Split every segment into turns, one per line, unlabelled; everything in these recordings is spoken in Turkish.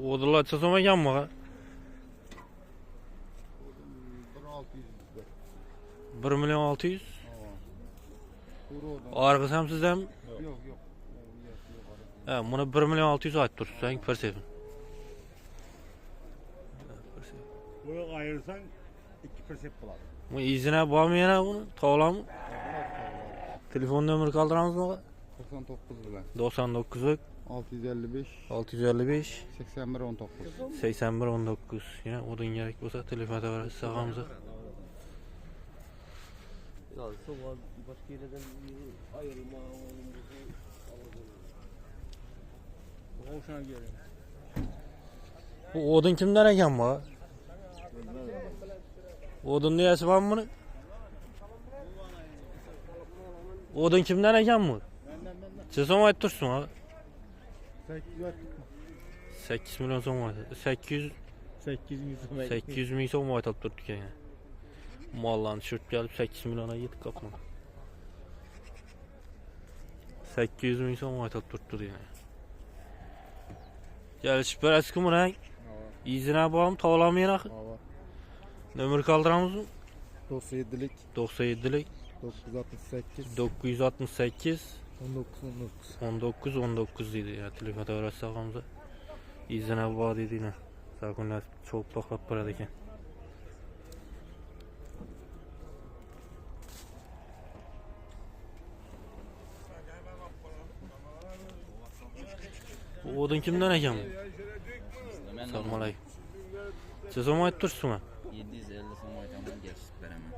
Odular çözemeyken mi?
1600.
1 milyon 600.
Kurudan.
Argısı hem sizden.
Yok.
He, bunu 1 milyon 600 ait dursun. Sen persefin.
Bunu ayırsan 2% bular.
Bu izine bağmayana bunu tavlam. Telefon nömrü kaldıramız mı?
99 bilen.
99'luk
655
655
81 19.
81 19. Yine odun gerek olsa telefona var sağımıza.
Başka yerden ayrılma
Hoşuna geliyor.
Bu odun kimden eken bu? Odun niyesi var mı bunu? Odun kimden eken bu? Çözüm ait dursun abi. 8 milyon son var. 800 bin son var alıp durduk yani. Mallan şırt gelip 8 milyona yedik kapma. 800 bin son var alıp durdu yani. Gel süper eski mi lan? İzine bağım tavlamayanak. Nömür kaldıramız mı?
97'lik
97'lik
968
968
19
19 dedi ya telefona öğret sağımıza. İzine bağ dediğine. Sakınlar çok bakıp para eken. Bu odun kimden eken bu? Selamun aleyküm. Sezon ait dursun ha?
750 son aydan geçtik veremem.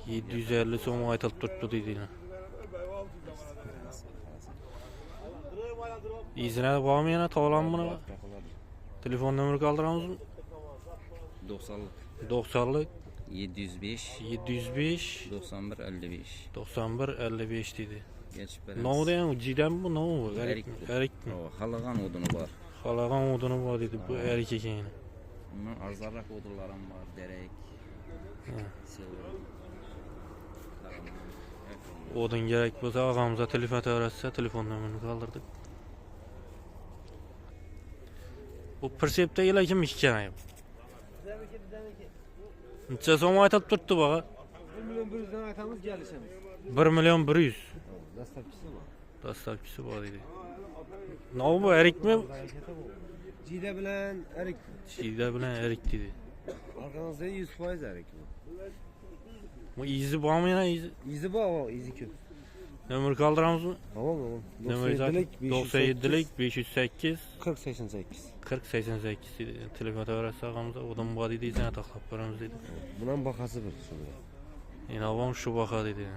750 son ait alıp durdu dediğine. İzine bağmayana tavlan bunu. Telefon nömrü kaldıramız mı?
90'lık
90'lık
705
705
91 55
91 55 dedi.
geçip
Ne
veremez.
oldu yani? Cidden bu ne oldu?
Erik
Erik
bu.
mi? Erik mi?
O halagan odunu var.
Halagan odunu var dedi. Bu erik eken yani.
Bundan arzarrak odunlarım var. Derek. Silver. Karaman.
Odun gerek olsa ağamıza telefon öğretse telefon nömrünü kaldırdık. Bu persepte ile kim hikaye? Neçe son aytıp tuttu bana?
1 milyon 100'den aytamız gelişemiz.
1 milyon 100.
Dastlapçısı var.
Dastlapçısı var dedi. Ne oldu bu erik mi?
Cide bilen erik.
Şide bilen erik dedi.
Arkanızda 100% erik bu.
Bu izi bağmayan izi.
İzi bu o, izi köp.
Nömrü kaldıramız mı?
Tamam.
Nömrü zaten 97'lik 508
40 88.
40 88 dedi. Telefon öğretse ağamıza odun bu dedi. İzine taklap paramız dedi.
Bunun bakası bir şurada.
İnanmam şu baka dedi.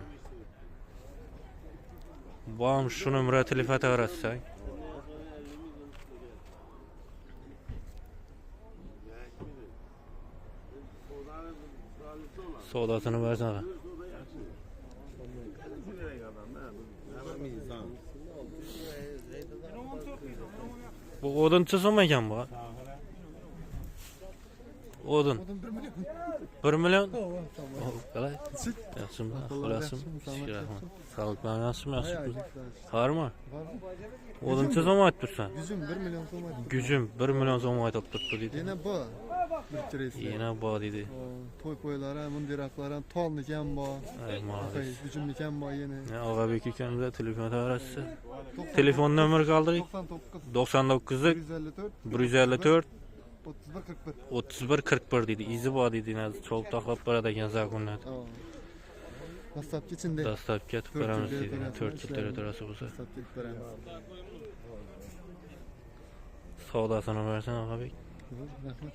Bağım şu nömrə telefon öğretsen. Sodasını versene. Bu odun çıksın mı eken bu? Odun. 1 milyon. Kalay. Yaxşımı, xulasım. Sağlıklar yaxşımı, yaxşımı. Var mı? Odun çıksın mı ait dursan?
Gücüm 1 milyon so'm.
Gücüm 1 milyon so'm ait tuttu dedi.
Yine bu. Bir kiresi.
Yine bu dedi.
Toylara, mundiraklara, tolniken bu.
Ay maalesef.
Gücümliken bu yine.
Ne ağa bekirken telefon öğretse. Telefon nömrü kaldırık.
99
99'lık
154
154
31 41.
31 41 dedi. İzi bu dedi. Çok taklap para da gen zakunlar.
WhatsApp içinde.
Dastlap ketip paramız dedi. 4 yıl terörası olsa.
WhatsApp gelip veremiz.
Sodasını versen ağa bek.
Rahmet.